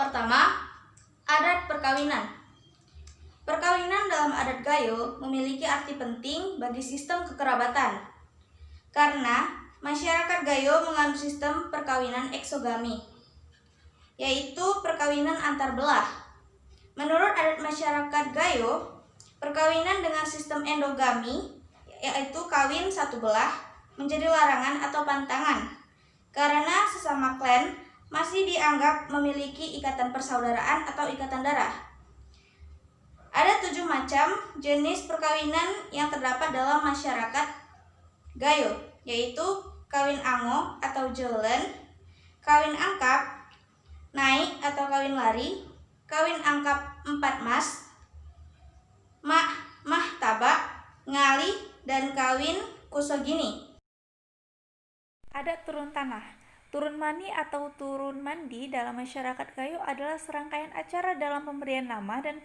pertama, adat perkawinan. Perkawinan dalam adat Gayo memiliki arti penting bagi sistem kekerabatan. Karena masyarakat Gayo menganut sistem perkawinan eksogami, yaitu perkawinan antar belah. Menurut adat masyarakat Gayo, perkawinan dengan sistem endogami, yaitu kawin satu belah, menjadi larangan atau pantangan, karena sesama klan masih dianggap memiliki ikatan persaudaraan atau ikatan darah. Ada 7 macam jenis perkawinan yang terdapat dalam masyarakat Gayo, yaitu kawin ango atau jolen, kawin angkap, naik atau kawin lari, kawin angkap 4 mas, mahtabak, ngali, dan kawin kusogini. Adat turun tanah. Turun mani atau turun mandi dalam masyarakat Gayo adalah serangkaian acara dalam pemberian nama dan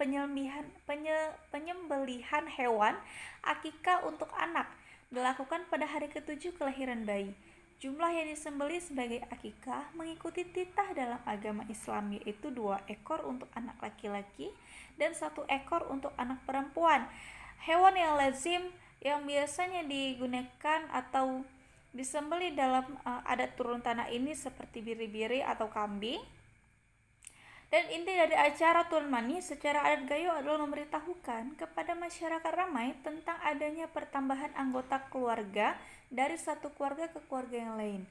penyembelihan hewan akikah untuk anak dilakukan pada hari ke-7 kelahiran bayi. Jumlah yang disembelih sebagai akikah mengikuti titah dalam agama Islam, yaitu 2 ekor untuk anak laki-laki dan 1 ekor untuk anak perempuan. Hewan yang lazim yang biasanya digunakan atau disembelih dalam adat turun tanah ini seperti biri-biri atau kambing. Dan inti dari acara turun mani secara adat Gayo adalah memberitahukan kepada masyarakat ramai tentang adanya pertambahan anggota keluarga dari satu keluarga ke keluarga yang lain.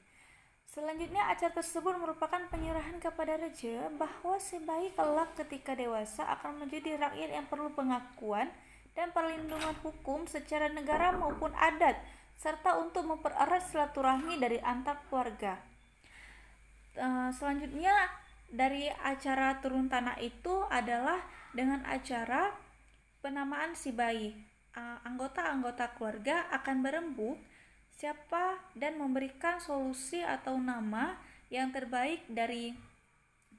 Selanjutnya, acara tersebut merupakan penyerahan kepada raja bahwa si bayi kelak ketika dewasa akan menjadi rakyat yang perlu pengakuan dan perlindungan hukum secara negara maupun adat, serta untuk mempererat silaturahmi dari antar keluarga. Selanjutnya, dari acara turun tanah itu adalah dengan acara penamaan si bayi. Anggota-anggota keluarga akan berembuk siapa dan memberikan solusi atau nama yang terbaik dari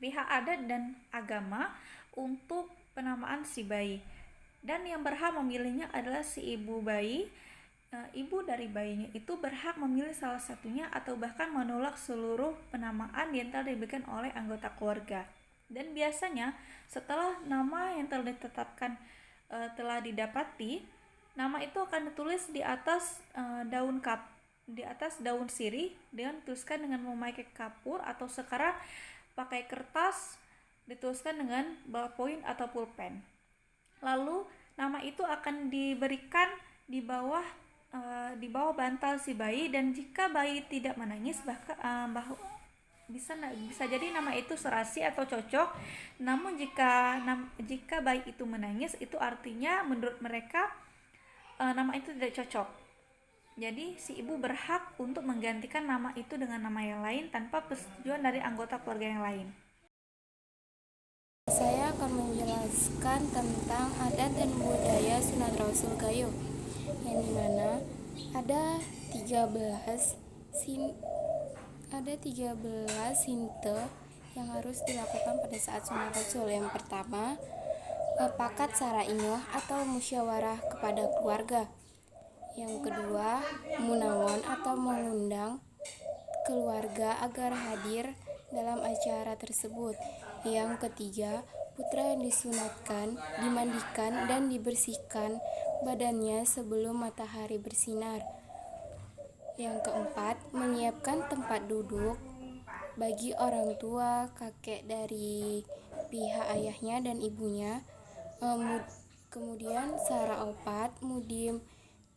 pihak adat dan agama untuk penamaan si bayi. Dan yang berhak memilihnya adalah si ibu bayi. Ibu dari bayinya itu berhak memilih salah satunya atau bahkan menolak seluruh penamaan yang telah diberikan oleh anggota keluarga. Dan biasanya setelah nama yang telah ditetapkan telah didapati, nama itu akan ditulis di atas daun sirih dengan dituliskan dengan memakai kapur atau sekarang pakai kertas dituliskan dengan ballpoint atau pulpen. Lalu nama itu akan diberikan di bawah bantal si bayi, dan jika bayi tidak menangis bisa jadi nama itu serasi atau cocok. Namun jika bayi itu menangis, itu artinya menurut mereka nama itu tidak cocok. Jadi si ibu berhak untuk menggantikan nama itu dengan nama yang lain tanpa persetujuan dari anggota keluarga yang lain. Saya akan menjelaskan tentang adat dan budaya sunat Rasul Gayo, yang dimana ada 13 sinte yang harus dilakukan pada saat sunat Rasul. Yang pertama, pakat sarainyoh atau musyawarah kepada keluarga. Yang kedua, munawon atau mengundang keluarga agar hadir dalam acara tersebut. Yang ketiga, putra yang disunatkan dimandikan dan dibersihkan badannya sebelum matahari bersinar. Yang keempat, menyiapkan tempat duduk bagi orang tua kakek dari pihak ayahnya dan ibunya. Kemudian sara opat, mudim,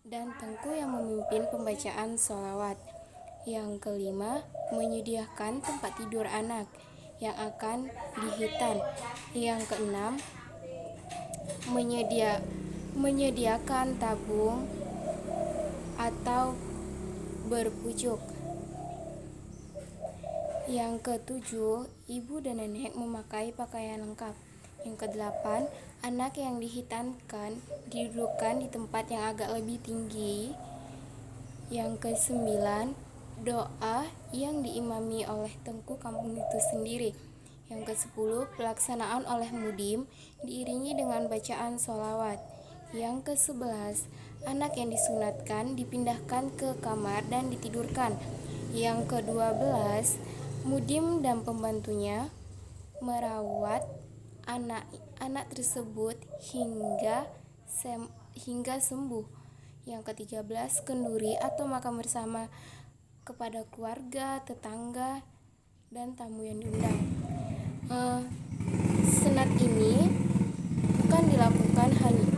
dan tengku yang memimpin pembacaan sholawat. Yang kelima, menyediakan tempat tidur anak yang akan dihitan. Yang keenam, menyediakan tabung atau berpucuk. Yang ketujuh, ibu dan nenek memakai pakaian lengkap. Yang kedelapan, anak yang dihitankan didudukkan di tempat yang agak lebih tinggi. Yang kesembilan, doa yang diimami oleh tengku kampung itu sendiri. Yang ke-10, pelaksanaan oleh mudim diiringi dengan bacaan sholawat. Yang ke-11, anak yang disunatkan dipindahkan ke kamar dan ditidurkan. Yang ke-12, mudim dan pembantunya merawat anak-anak tersebut hingga sembuh. Yang ke-13, kenduri atau makan bersama kepada keluarga, tetangga, dan tamu yang diundang.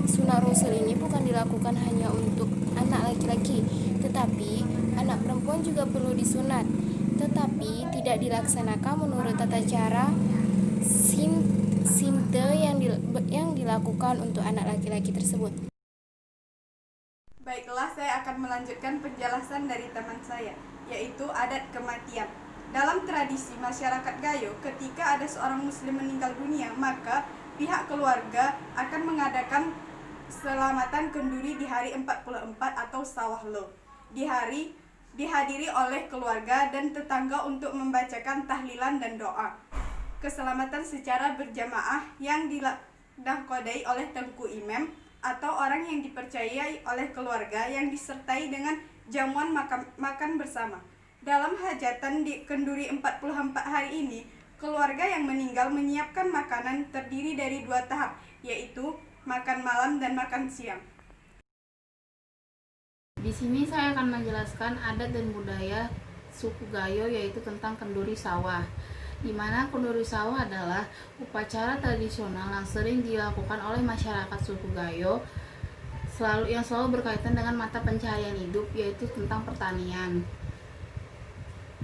Sunat Rasul ini bukan dilakukan hanya untuk anak laki-laki, tetapi anak perempuan juga perlu disunat, tetapi tidak dilaksanakan menurut tata cara sinte yang dilakukan untuk anak laki-laki tersebut. Baiklah, saya akan melanjutkan penjelasan dari teman saya, yaitu adat kematian. Dalam tradisi masyarakat Gayo, ketika ada seorang muslim meninggal dunia, maka pihak keluarga akan mengadakan selamatan kenduri di hari 44 atau Sawahlo. Dihadiri oleh keluarga dan tetangga untuk membacakan tahlilan dan doa. Keselamatan secara berjamaah yang dikodai oleh tengku imam atau orang yang dipercayai oleh keluarga yang disertai dengan jamuan makan bersama. Dalam hajatan di kenduri 44 hari ini, keluarga yang meninggal menyiapkan makanan terdiri dari 2 tahap, yaitu makan malam dan makan siang. Di sini saya akan menjelaskan adat dan budaya suku Gayo, yaitu tentang kenduri sawah. Di mana kenduri sawah adalah upacara tradisional yang sering dilakukan oleh masyarakat suku Gayo yang selalu berkaitan dengan mata pencaharian hidup, yaitu tentang pertanian.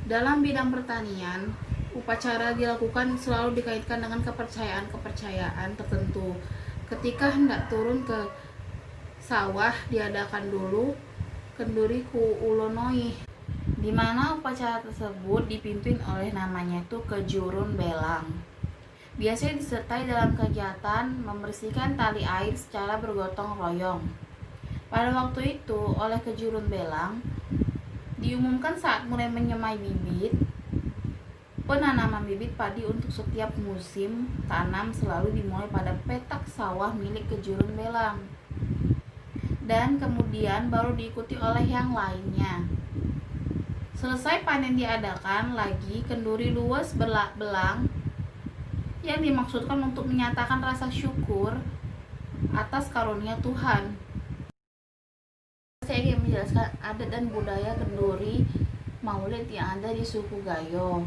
Dalam bidang pertanian, upacara dilakukan selalu dikaitkan dengan kepercayaan tertentu. Ketika hendak turun ke sawah, diadakan dulu kenduri ku ulonoi, di mana upacara tersebut dipimpin oleh namanya itu kejurun belang. Biasanya disertai dalam kegiatan membersihkan tali air secara bergotong royong. Pada waktu itu, oleh kejurun belang diumumkan saat mulai menyemai bibit, penanaman bibit padi untuk setiap musim tanam selalu dimulai pada petak sawah milik kejurun belang, dan kemudian baru diikuti oleh yang lainnya. Selesai panen diadakan lagi kenduri luas belang yang dimaksudkan untuk menyatakan rasa syukur atas karunia Tuhan. Saya ingin menjelaskan adat dan budaya kenduri Maulid yang ada di suku Gayo.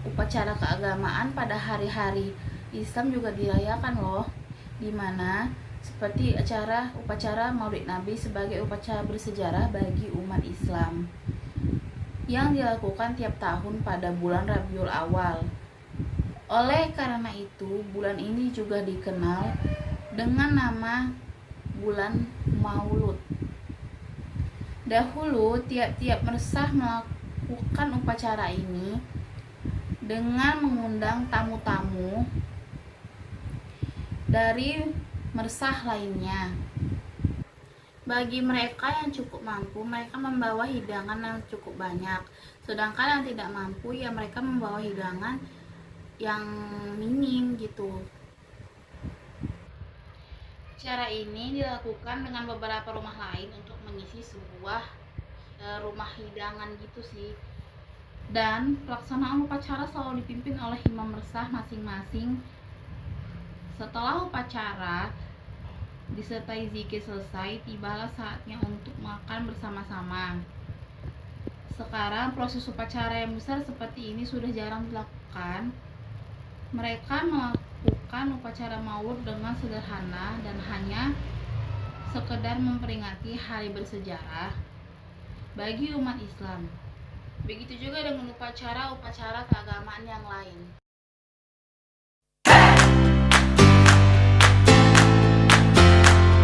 Upacara keagamaan pada hari-hari Islam juga dirayakan loh, dimana seperti upacara Maulid Nabi sebagai upacara bersejarah bagi umat Islam yang dilakukan tiap tahun pada bulan Rabiul Awal. Oleh karena itu, bulan ini juga dikenal dengan nama bulan Maulud. Dahulu tiap-tiap mersah melakukan upacara ini dengan mengundang tamu-tamu dari mersah lainnya. Bagi mereka yang cukup mampu, mereka membawa hidangan yang cukup banyak. Sedangkan yang tidak mampu, ya mereka membawa hidangan yang minim gitu. Cara ini dilakukan dengan beberapa rumah lain untuk mengisi sebuah rumah hidangan gitu sih. Dan pelaksanaan upacara selalu dipimpin oleh imam mersah masing-masing. Setelah upacara disertai zikir selesai, tibalah saatnya untuk makan bersama-sama. Sekarang proses upacara yang besar seperti ini sudah jarang dilakukan. Mereka melakukan upacara maulud dengan sederhana dan hanya sekedar memperingati hari bersejarah bagi umat Islam. Begitu juga dengan upacara keagamaan yang lain.